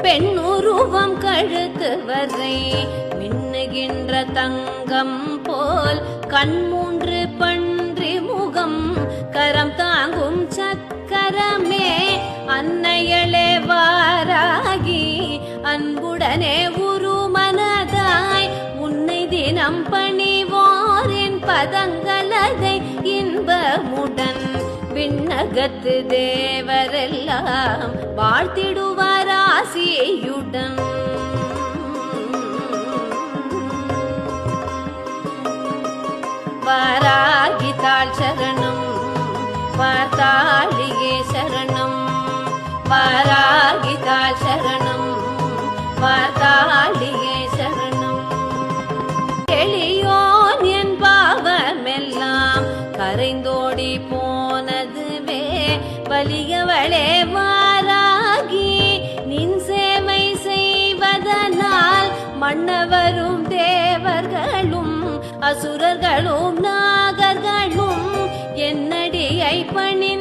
பெண்ணுருவம் கழுத்து வரை மின்னுகின்ற தங்கம் போல் கண்மூன்று பன்றி முகம் கரம் தாங்கும் சக்கரமே அன்னையளே வாராகி அன்புடனே உருமனதாய் உன்னை தினம் பணிவோரின் பதங்களதை இன்பமுடன் விண்ணகத்து தேவரெல்லாம் வாழ்த்திடுவார் ஆசியுடன். வாராகி தாள் சரணம் பார்த்தாளியே சரணம், வாராகி தாள் சரணம் பார்த்தாளியே சரணம். எளியோன் என் பாவமெல்லாம் கரைந்தோடி போனதுவே வலியவளே வாராகி நின் சேவை செய்வதனால் மன்னவரும் தேவர்களும் அசுரர்களும் நாகர்களும் என்னடியை பணி